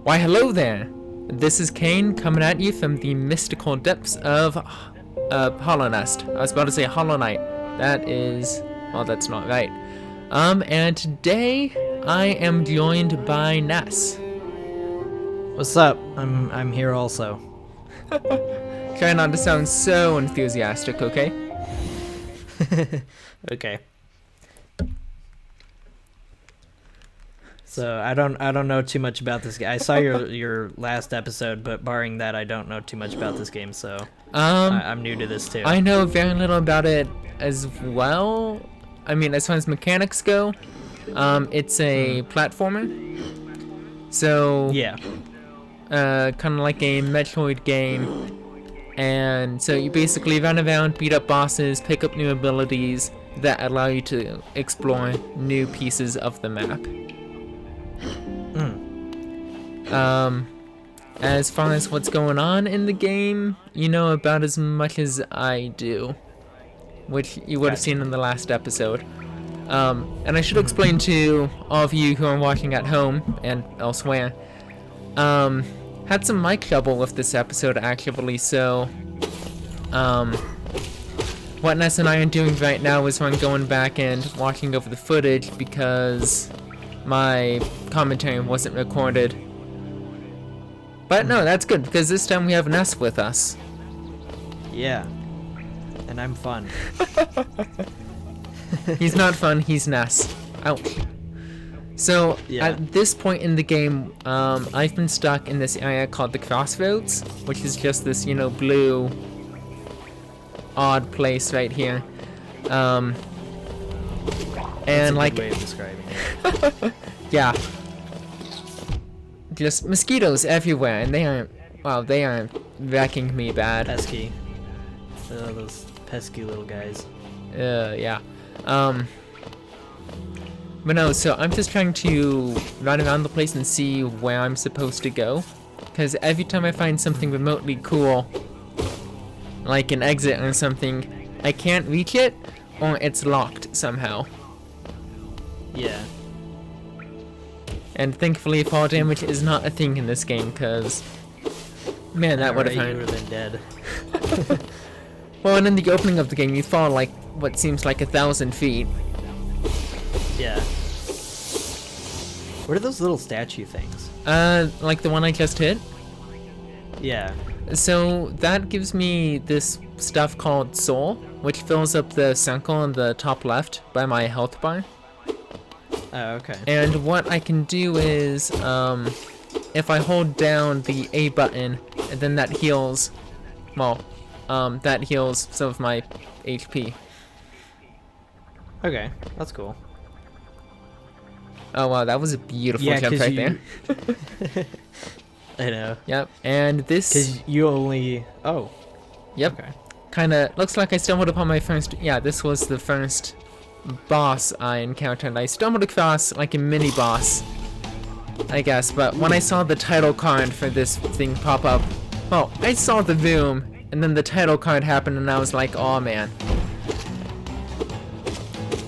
Why, hello there! This is Kane coming at you from the mystical depths of Hollow Nest. I was about to say Hollow Knight. That is... well, that's not right. And today I am joined by Ness. What's up? I'm here also. Try not to sound so enthusiastic, okay? Okay. So I don't know too much about this game. I saw your last episode, but barring that, I don't know too much about this game. So I'm new to this too. I know very little about it as well. I mean, as far as mechanics go, it's a platformer. So yeah, kind of like a Metroid game. And so you basically run around, beat up bosses, pick up new abilities that allow you to explore new pieces of the map. As far as what's going on in the game, you know about as much as I do, which you would have seen in the last episode. And I should explain to all of you who are watching at home and elsewhere, had some mic trouble with this episode actually, so what Ness and I are doing right now is we're going back and watching over the footage because my commentary wasn't recorded. But no, that's good because this time we have Ness with us. yeah, and I'm fun. He's not fun, he's Ness. Ouch. So, Yeah. At this point in the game, I've been stuck in this area called the Crossroads, which is just this, you know, blue, odd place right here. And That's a like, good way of describing it. yeah, just mosquitoes everywhere, and they are wrecking me bad. Pesky. Those pesky little guys. Yeah. But no, so I'm just trying to run around the place and see where I'm supposed to go. Because every time I find something remotely cool, like an exit or something, I can't reach it, or it's locked somehow. Yeah. And thankfully fall damage is not a thing in this game, because... man, that would have You would hurt. have been dead. Well, and in the opening of the game, you fall like what seems like 1,000 feet. Yeah. What are those little statue things? Like the one I just hit. Yeah. So that gives me this stuff called soul, which fills up the circle on the top left by my health bar. Oh, okay. And what I can do is, if I hold down the A button, and then that heals, well, that heals some of my HP. Okay, that's cool. Oh wow, that was a beautiful Yeah, jump 'cause right you- there. I know. Yep, and this, Because you only... Oh, yep, okay. kinda looks like I stumbled upon my first, yeah, this was the first boss I encountered. I stumbled across like a mini boss, I guess, but when I saw the title card for this thing pop up, well, I saw the room, and then the title card happened, and I was like, oh man.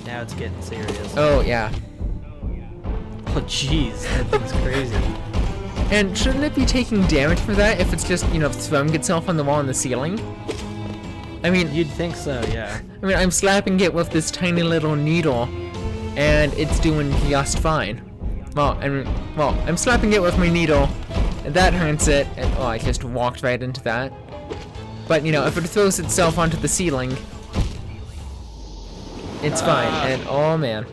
Now it's getting serious. Oh yeah. Oh, jeez, that thing's crazy. And shouldn't it be taking damage for that if it's just, you know, throwing itself on the wall and the ceiling? I mean, You'd think so, yeah. I'm slapping it with this tiny little needle, and it's doing just fine. Well, I'm slapping it with my needle, and that hurts it, and oh, I just walked right into that. But, you know, if it throws itself onto the ceiling, it's fine, and oh man.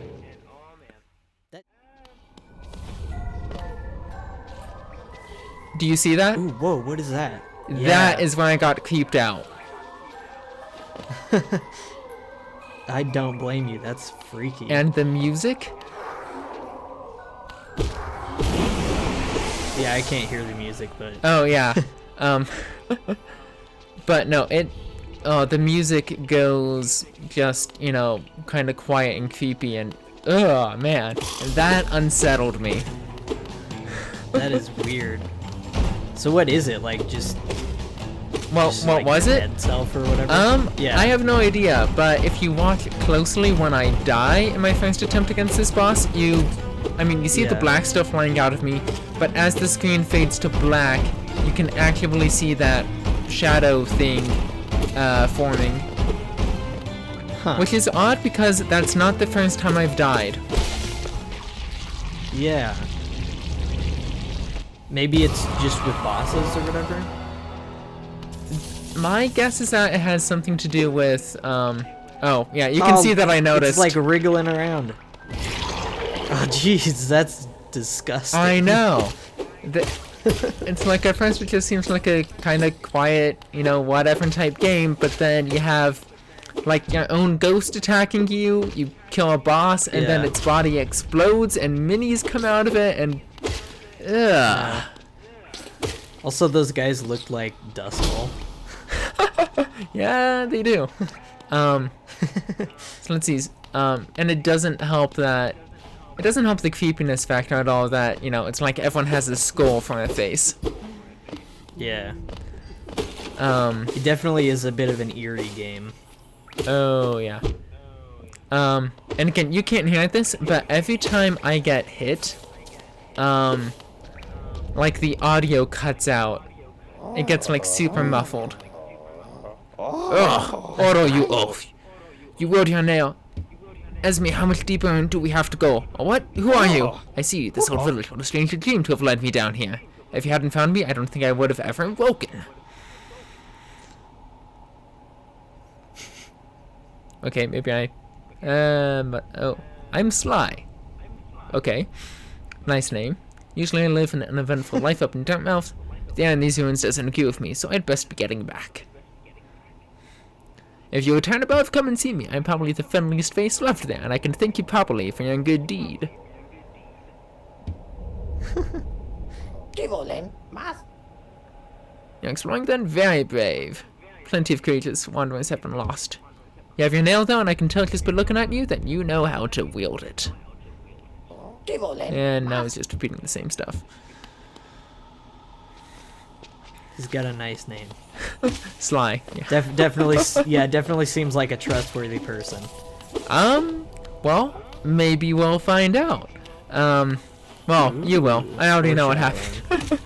Do you see that? Ooh, whoa, what is that? That is when I got creeped out. I don't blame you, that's freaky. And the music? Yeah, I can't hear the music, but... Oh yeah. But no, the music goes just, you know, kind of quiet and creepy, and oh man, that unsettled me. That is weird. So what is it, like, just... Well, Just, what like, was it? dead self or whatever. Yeah. I have no idea, but if you watch closely when I die in my first attempt against this boss, you see the black stuff flying out of me, but as the screen fades to black, you can actively see that shadow thing forming. Huh. Which is odd because that's not the first time I've died. Yeah. Maybe it's just with bosses or whatever? My guess is that it has something to do with, oh, yeah, you can see that I noticed. It's like wriggling around. Oh, jeez, that's disgusting. I know. It's like at first it just seems like a kind of quiet, whatever type game, but then you have like your own ghost attacking you, you kill a boss, and then its body explodes and minis come out of it, and ugh. Also, those guys look like Dustful. Yeah, they do. So let's see. And it doesn't help that the creepiness factor at all that, it's like everyone has a skull for a face. Yeah. It definitely is a bit of an eerie game. Oh, yeah. And again, you can't hear this, but every time I get hit, like the audio cuts out. It gets like super muffled. Ugh, Oro, you oaf. You rolled your nail. Esme, how much deeper do we have to go? What? Who are you? I see, this old village. What a strange dream to have led me down here. If you hadn't found me, I don't think I would have ever woken. Okay, maybe I'm Sly. Okay, nice name. Usually I live an uneventful life up in Dartmouth. The air in these ruins doesn't agree with me, so I'd best be getting back. If you return above, come and see me. I'm probably the friendliest face left there, and I can thank you properly for your good deed. You're exploring then? Very brave. Plenty of creatures wanderers have been lost. You have your nail though, and I can tell just by looking at you that you know how to wield it. And now he's just repeating the same stuff. He's got a nice name. Sly. Yeah. Definitely seems like a trustworthy person. Well, maybe we'll find out. Well, you will. I already know what happened.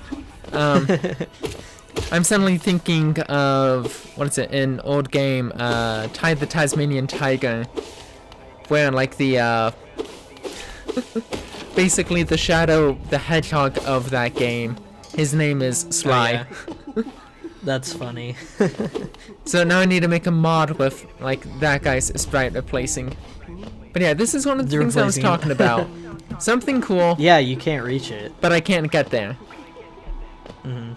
I'm suddenly thinking of, an old game, Tide the Tasmanian Tiger, where like the, basically the hedgehog of that game, his name is Sly. Oh, yeah. That's funny. So now I need to make a mod with like that guy's sprite replacing. But yeah, this is one of the things I was talking about. Something cool. Yeah, you can't reach it. But I can't get there. Mm-hmm.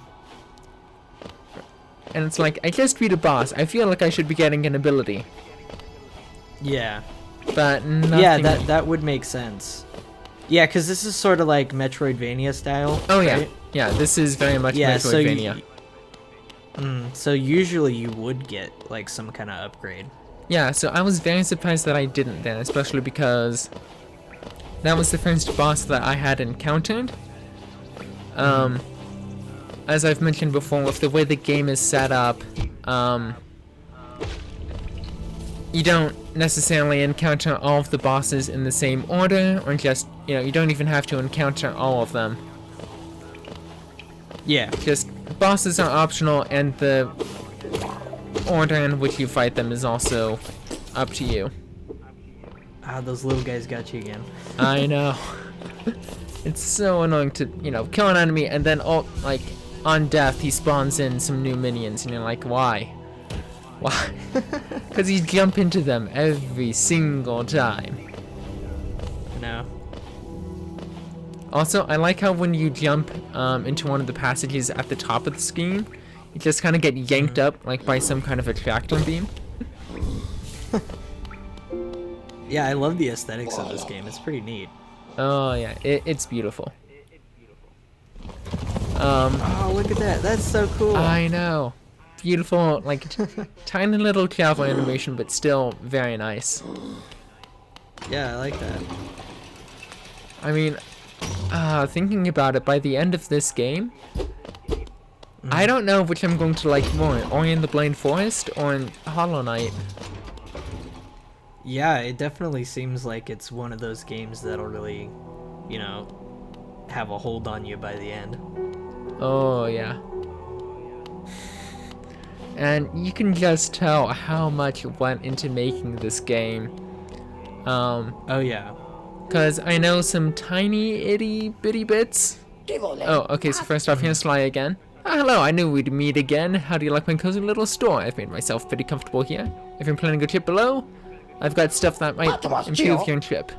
And it's like, I just beat a boss. I feel like I should be getting an ability. Yeah. But nothing. Yeah, that would make sense. Yeah, because this is sort of like Metroidvania style. Oh, yeah. Right? Yeah, this is very much Metroidvania. So usually you would get like some kind of upgrade. Yeah, so I was very surprised that I didn't then, especially because that was the first boss that I had encountered. As I've mentioned before, with the way the game is set up, you don't necessarily encounter all of the bosses in the same order, or just, you don't even have to encounter all of them. Yeah. Just bosses are optional, and the order in which you fight them is also up to you. Ah, those little guys got you again. I know. It's so annoying to, kill an enemy and then, on death, he spawns in some new minions, and you're like, why? Why? Because you jump into them every single time. No. Also, I like how when you jump into one of the passages at the top of the screen, you just kind of get yanked up, like by some kind of attractor beam. Yeah, I love the aesthetics of this game. It's pretty neat. Oh yeah, it's beautiful. Oh, look at that. That's so cool. I know. Beautiful, like, tiny little travel animation, but still very nice. Yeah, I like that. I mean, thinking about it, by the end of this game, I don't know which I'm going to like more, Ori and the Blind Forest or in Hollow Knight. Yeah, it definitely seems like it's one of those games that'll really, you know, have a hold on you by the end. Oh, yeah. And you can just tell how much went into making this game. Oh, yeah. Because I know some tiny itty bitty bits. Oh, okay, so first off, here's Sly again. Hello, I knew we'd meet again. How do you like my cozy little store? I've made myself pretty comfortable here. If you're planning a trip below, I've got stuff that might improve your trip.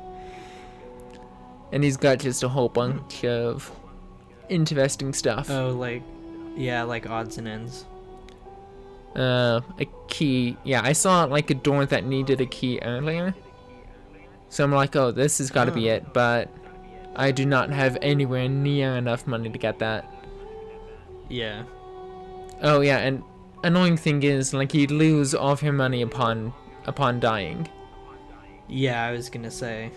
And he's got just a whole bunch of interesting stuff. Oh, like, yeah, like odds and ends. A key. Yeah, I saw like a door that needed a key earlier. So I'm like, oh, this has got to be it. But I do not have anywhere near enough money to get that. Yeah. Oh, yeah, and annoying thing is, like, you lose all of your money upon dying. Yeah, I was gonna say.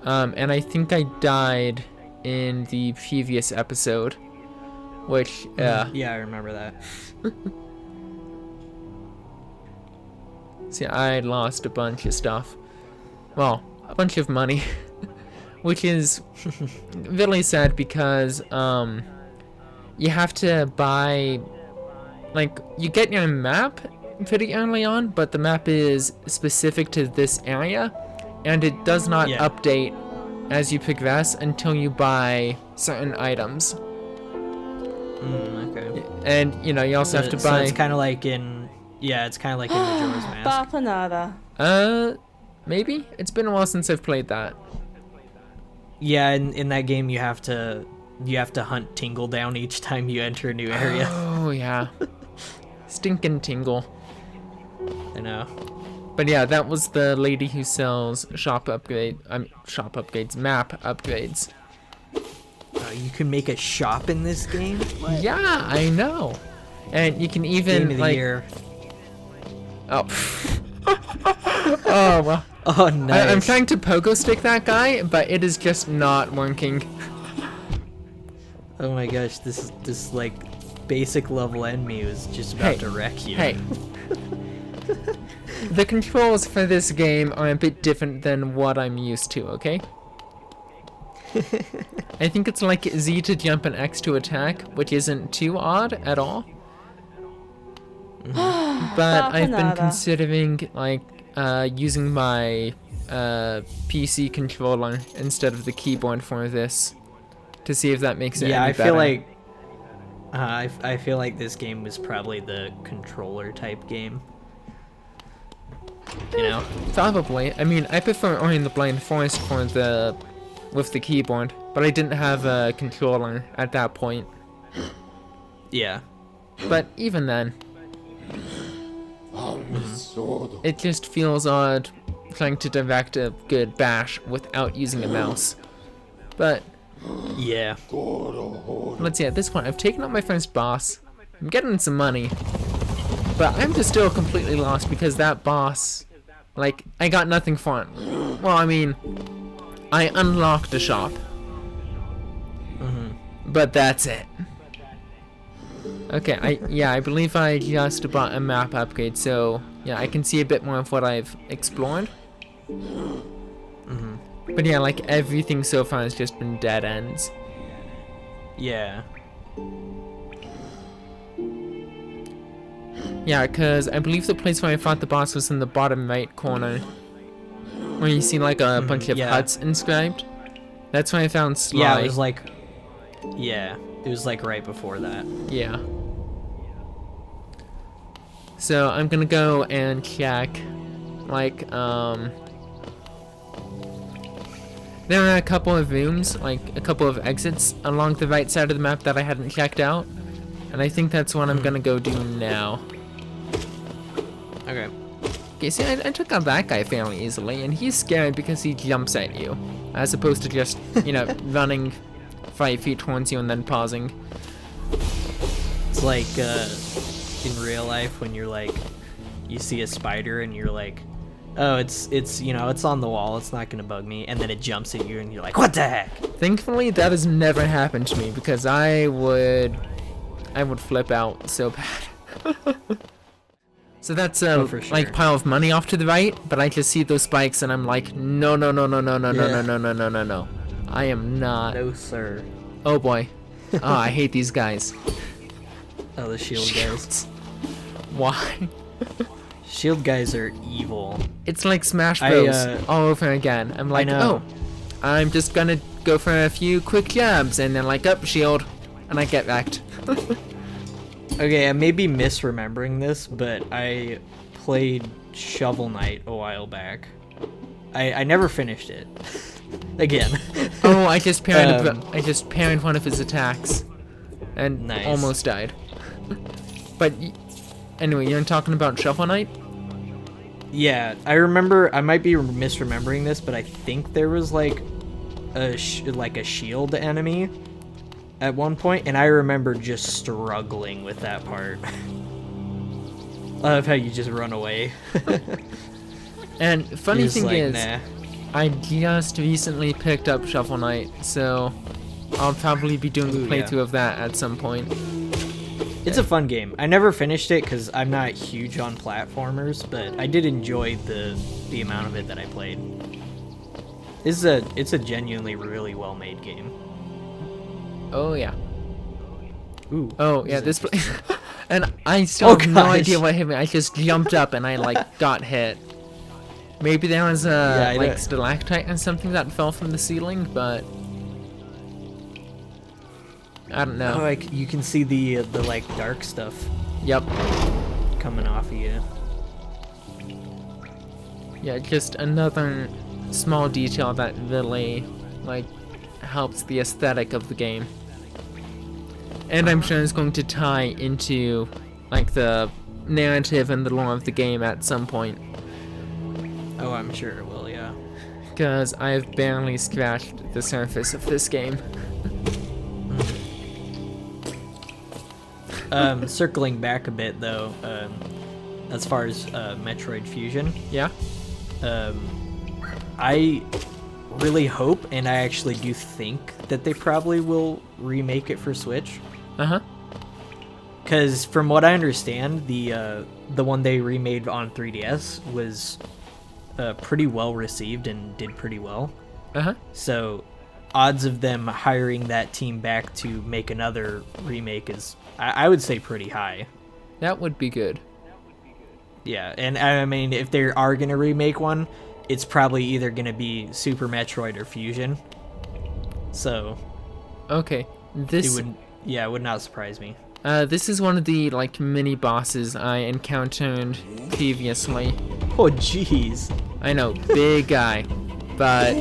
And I think I died in the previous episode, which, yeah, I remember that. See, I lost a bunch of stuff. Well, a bunch of money, which is really sad because, you have to buy, like, you get your map pretty early on, but the map is specific to this area, and it does not update as you progress until you buy certain items. Okay. And, you know, you also have to buy... So it's kind of like in... Yeah, it's kind of like in Majora's Mask. Maybe? It's been a while since I've played that. Yeah, in that game you have to hunt Tingle down each time you enter a new area. Oh, yeah. Stinking Tingle. I know. But yeah, that was the lady who sells map upgrades. You can make a shop in this game? What? Yeah, I know. And you can even, Game of the like... year. Oh. Oh, well. Oh, nice. I'm trying to pogo stick that guy, but it is just not working. Oh my gosh, this like basic level enemy was just about to wreck you. Hey. The controls for this game are a bit different than what I'm used to, okay? I think it's like Z to jump and X to attack, which isn't too odd at all. But I've been considering like using my PC controller instead of the keyboard for this to see if that makes it any better. I feel like this game was probably the controller type game. You know? Probably. I mean, I prefer Ori and the Blind Forest with the keyboard, but I didn't have a controller at that point. Yeah. But even then, it just feels odd trying to direct a good bash without using a mouse. But yeah. Let's see, at this point, I've taken out my first boss. I'm getting some money. But I'm just still completely lost because that boss, like, I got nothing for it. Well, I mean, I unlocked a shop. But that's it. Okay, I believe I just bought a map upgrade, so yeah, I can see a bit more of what I've explored. But yeah, like everything so far has just been dead ends. Yeah. Yeah, because I believe the place where I fought the boss was in the bottom right corner, where you see like a bunch of huts inscribed. That's where I found Sly. Yeah, it was like, it was like right before that. Yeah. So I'm gonna go and check, like, there are a couple of rooms, like a couple of exits along the right side of the map that I hadn't checked out, and I think that's what I'm gonna go do now. Okay. Okay, see, I took out that guy fairly easily, and he's scared because he jumps at you, as opposed to just, you know, running 5 feet towards you and then pausing. It's like, in real life when you're like, you see a spider and you're like, oh, it's you know, it's on the wall, it's not gonna bug me, and then it jumps at you and you're like, what the heck? Thankfully, that has never happened to me because I would I would flip out so bad. So that's for sure. like pile of money off to the right, but I just see those spikes and I'm like, no, no, no, no, no, no, no, no, no, no, no, no, no. I am not. No, sir. Oh boy. Oh, I hate these guys. Oh, the shield guys. Why? Shield guys are evil. It's like Smash Bros. All over again. I'm like, know. oh, I'm just gonna go for a few quick jabs, and then like, up shield, and I get wrecked. Okay, I may be misremembering this, but I played Shovel Knight a while back. I never finished it. Again. Oh, I just parried one of his attacks, and Nice. almost died. But anyway, you're talking about Shovel Knight? Yeah, I remember. I might be misremembering this, but I think there was like a shield enemy at one point, and I remember just struggling with that part. I love how you just run away. And funny thing like, is, nah. I just recently picked up Shovel Knight, so I'll probably be doing a playthrough of that at some point. It's a fun game. I never finished it because I'm not huge on platformers, but I did enjoy the amount of it that I played. It's a genuinely really well made game. Oh yeah. Ooh. Oh yeah, this place. And I still have no gosh. idea what hit me. I just jumped up and I like got hit. Maybe there was a like stalactite or something that fell from the ceiling, but I don't know. Oh, like you can see the like dark stuff Yep. coming off of you. Yeah, just another small detail that really like helps the aesthetic of the game. And I'm sure it's going to tie into like the narrative and the lore of the game at some point. Oh, I'm sure it will, yeah. Because I've barely scratched the surface of this game. Circling back a bit though, as far as Metroid Fusion, Yeah? I really hope, and I actually do think that they probably will remake it for Switch. Uh-huh. Because from what I understand, the one they remade on 3DS was pretty well received and did pretty well. Uh-huh. So odds of them hiring that team back to make another remake is, I would say, pretty high. That would be good. Yeah, and I mean, if they are going to remake one, it's probably either going to be Super Metroid or Fusion. So Okay. it would not surprise me. This is one of the like mini bosses I encountered previously. Oh, jeez. I know, big guy, but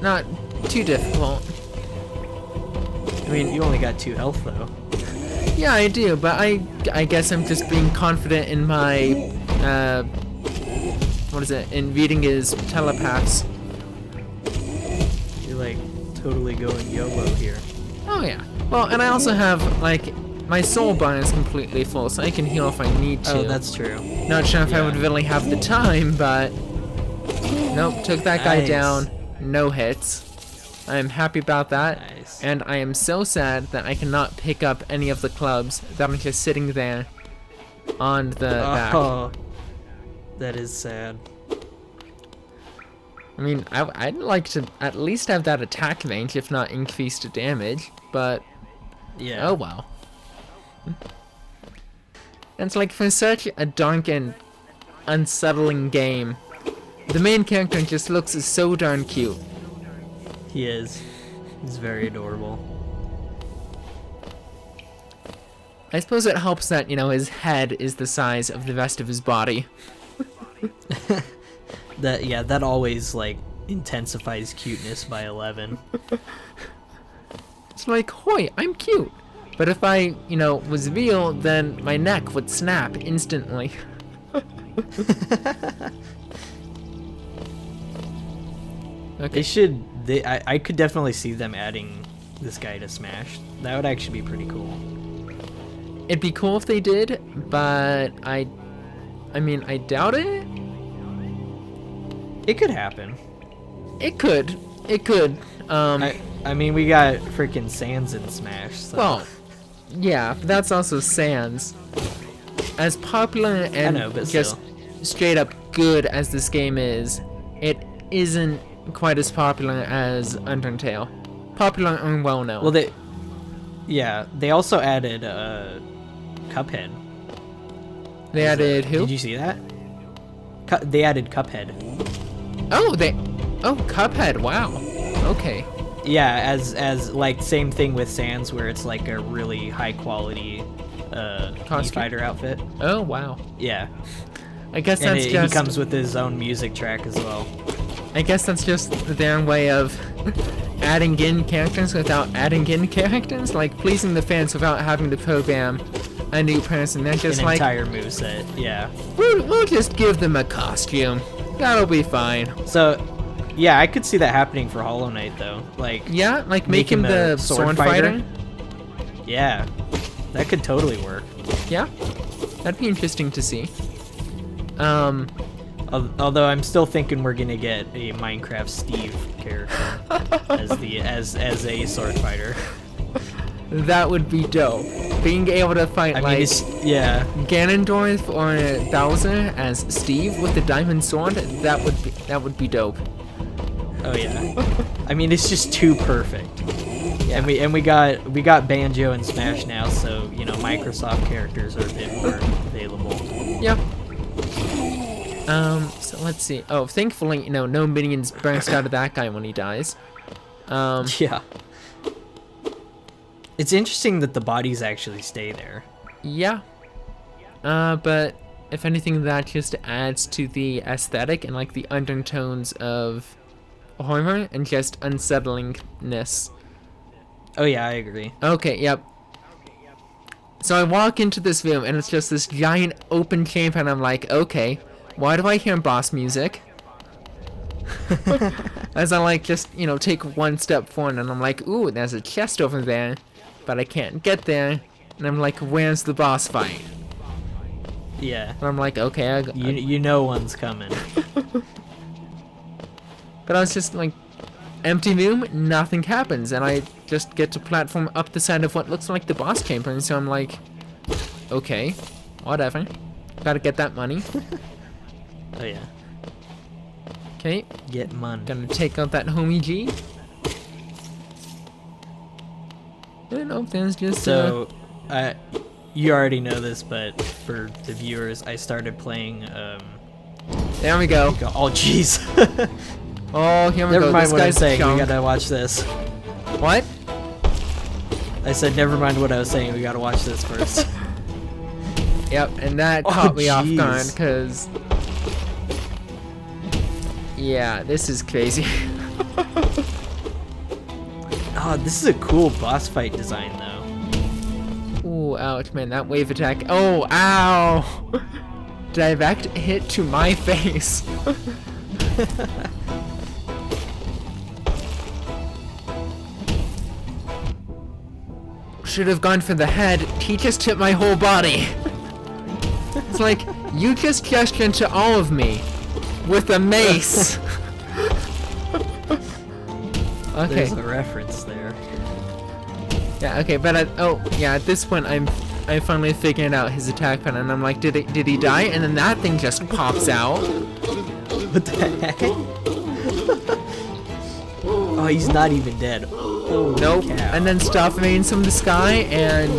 not too difficult. I mean, you only got 2 health, though. Yeah, I do, but I guess I'm just being confident in my, in reading his telepaths. You're, like, totally going YOLO here. Oh yeah. Well, and I also have, like, my soul bar is completely full, so I can heal if I need to. Oh, that's true. Not sure if I Yeah. would really have the time, but nope, took that guy Nice. down. No hits. I am happy about that. Nice. And I am so sad that I cannot pick up any of the clubs that are just sitting there on the back. Oh, that is sad. I mean, I'd like to at least have that attack range, if not increased damage, but Yeah. oh well. And it's like, for such a dark and unsettling game, the main character just looks so darn cute. He is. He's very adorable. I suppose it helps that, you know, his head is the size of the rest of his body. That always, like, intensifies cuteness by 11. It's like, hoi, I'm cute. But if I, you know, was real, then my neck would snap instantly. Okay. I could definitely see them adding this guy to Smash. That would actually be pretty cool. It'd be cool if they did, but I mean, I doubt it. It could happen. It could. I mean, we got freaking Sans in Smash, so. Well, yeah, that's also Sans. As popular and know, but just straight up good as this game is, it isn't quite as popular as Undertale. Popular and well known. Well, they also added Cuphead. They added who? Did you see that? They added Cuphead. Oh, Cuphead. Wow. Okay. Yeah, as like same thing with Sans, where it's like a really high quality fighter outfit. Oh wow. Yeah. I guess and that's just. He comes with his own music track as well. I guess that's just their way of adding in characters without adding in characters, like pleasing the fans without having to program a new person. They're just an like entire moveset. Yeah. We'll just give them a costume. That'll be fine. So, yeah, I could see that happening for Hollow Knight though. Like yeah, like make him the sword fighter. Yeah, that could totally work. Yeah, that'd be interesting to see. Although I'm still thinking we're gonna get a Minecraft Steve character as a sword fighter. That would be dope. Being able to fight Ganondorf or Bowser as Steve with the diamond sword, that would be dope. Oh yeah. I mean, it's just too perfect. Yeah. And we got Banjo and Smash now, so you know Microsoft characters are a bit more available. Yep. So let's see. Oh, thankfully, no minions burst out of that guy when he dies. Yeah. It's interesting that the bodies actually stay there. Yeah. But if anything, that just adds to the aesthetic and like the undertones of horror and just unsettlingness. Oh yeah, I agree. Okay, yep. So I walk into this room and it's just this giant open chamber and I'm like, okay, why do I hear boss music? As I like just, take one step forward and I'm like, ooh, there's a chest over there, but I can't get there. And I'm like, where's the boss fight? Yeah. And I'm like, okay, you know one's coming. But I was just like, empty room, nothing happens, and I just get to platform up the side of what looks like the boss chamber, and so I'm like, okay, whatever. Gotta get that money. Oh yeah. Okay. Get money. Gonna take out that homie G. I don't know if there's just so, you already know this, but for the viewers, I started playing. There we go. Oh jeez. Oh, here we go. Never mind this what I'm guy's saying. junk. We gotta watch this. What? I said never mind what I was saying. We gotta watch this first. Yep, and that caught me off guard because. Yeah, this is crazy. Oh, this is a cool boss fight design, though. Ooh, ouch, man, that wave attack. Oh, ow! Direct hit to my face. Should have gone for the head. He just hit my whole body. It's like, you just gestured to all of me with a mace. Okay. There's a reference there. Yeah, okay, but at this point I finally figured out his attack pattern and I'm like, did he die? And then that thing just pops out. What the heck? Oh, he's not even dead. Holy nope. cow. And then stuff rains from the sky, and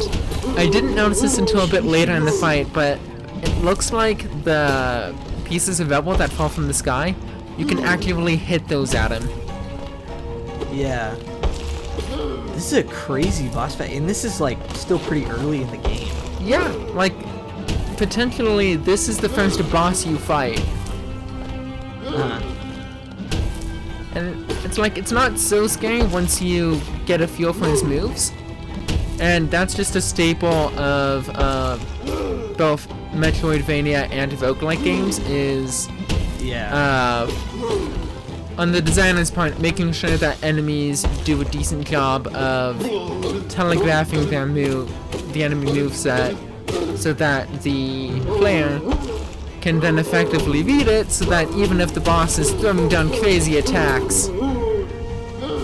I didn't notice this until a bit later in the fight, but it looks like the pieces of rubble that fall from the sky, you can actively hit those at him. Yeah. This is a crazy boss fight, and this is like still pretty early in the game. Yeah, like potentially this is the first boss you fight. And it's like, it's not so scary once you get a feel for his moves. And that's just a staple of both Metroidvania and roguelike games is on the designer's part, making sure that enemies do a decent job of telegraphing the enemy moveset so that the player can then effectively read it, so that even if the boss is throwing down crazy attacks,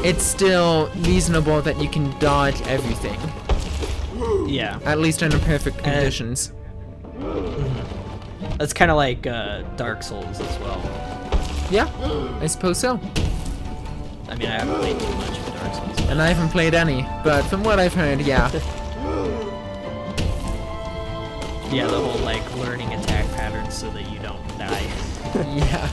it's still reasonable that you can dodge everything. Yeah. At least under perfect conditions. That's kind of like Dark Souls as well. Yeah, I suppose so. I mean, I haven't played too much of Dark Souls. But... And I haven't played any, but from what I've heard, yeah. Yeah, the whole like learning attack patterns so that you don't die. Yeah.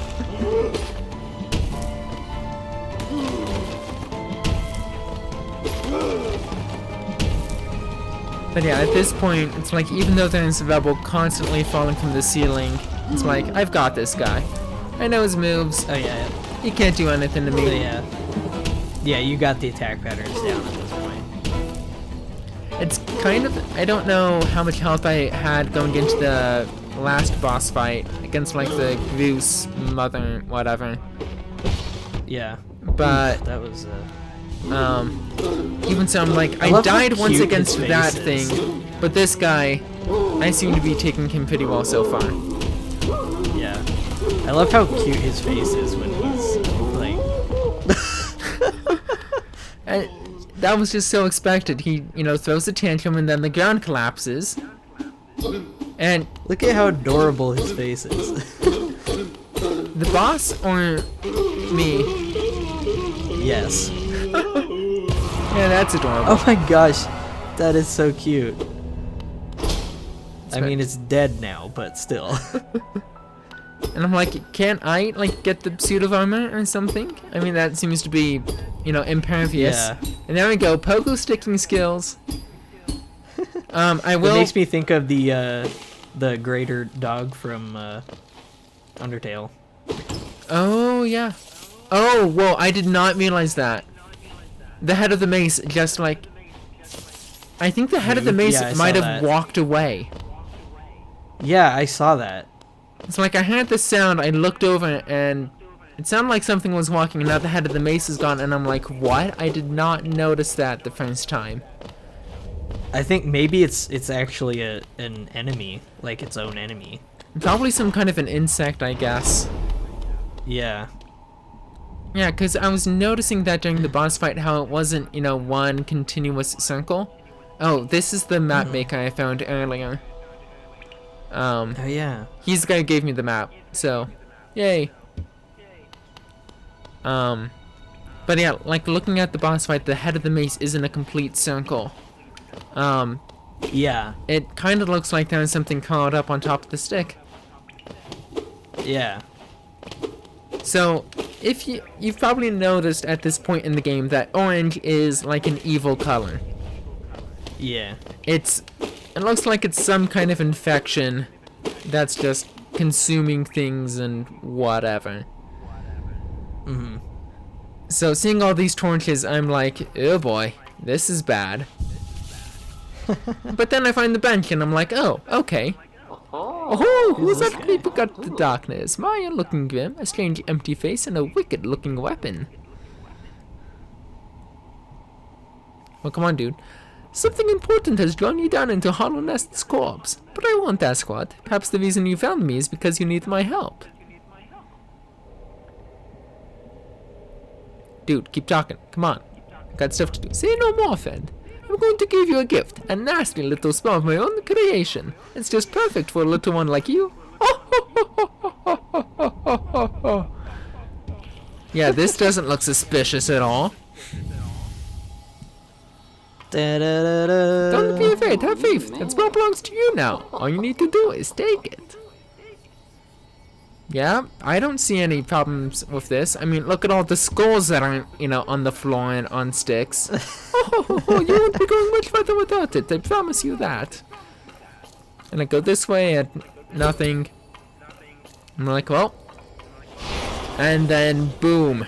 But yeah, at this point, it's like even though there's Rebel constantly falling from the ceiling, it's like, I've got this guy. I know his moves. Oh yeah. He can't do anything to me. So, yeah. Yeah, you got the attack patterns down at this point. It's kind of, I don't know how much health I had going into the last boss fight against like the Goose Mother, whatever. Yeah. But that was even so, I'm like, I died once against that thing, but this guy, I seem to be taking him pretty well so far. Yeah. I love how cute his face is when he's like... That was just so expected. He, you know, throws a tantrum and then the ground collapses. And look at how adorable his face is. The boss or me? Yes. Yeah, that's adorable. Oh my gosh, that is so cute. I mean, it's dead now, but still. And I'm like, can't I like get the suit of armor or something? I mean, that seems to be, you know, impervious. Yeah. And there we go, pogo sticking skills. I will. It makes me think of the greater dog from Undertale. Oh yeah. Oh whoa! I did not realize that. The head of the mace just like. I think the head of the mace might have walked away. Yeah, I saw that. It's like I heard the sound, I looked over, and it sounded like something was walking, and now the head of the mace is gone, and I'm like, what? I did not notice that the first time. I think maybe it's actually an enemy, like its own enemy. Probably some kind of an insect, I guess. Yeah. Yeah, because I was noticing that during the boss fight, how it wasn't, you know, one continuous circle. Oh, this is the map maker I found earlier. Oh yeah. He's the guy who gave me the map, so yay. But yeah, like looking at the boss fight, the head of the mace isn't a complete circle. Yeah. It kind of looks like there's something caught up on top of the stick. Yeah. So, if you've probably noticed at this point in the game that orange is like an evil color. Yeah. It looks like it's some kind of infection that's just consuming things and whatever. Mm-hmm. So seeing all these torches, I'm like, oh boy, this is bad. But then I find the bench and I'm like, oh, okay. Oh, who's that creeper got the darkness? Maya looking grim, a strange empty face, and a wicked looking weapon. Well, come on, dude. Something important has drawn you down into Hollow Nest's corpse. But I won't ask what. Perhaps the reason you found me is because you need my help. Dude, keep talking. Come on. Got stuff to do. Say no more, friend. I'm going to give you a gift. A nasty little spell of my own creation. It's just perfect for a little one like you. Yeah, this doesn't look suspicious at all. Don't be afraid, have faith. That spell belongs to you now. All you need to do is take it. Yeah, I don't see any problems with this. I mean, look at all the skulls that aren't, you know, on the floor and on sticks. You won't be going much further without it, I promise you that. And I go this way and nothing. I'm like, well. And then, boom.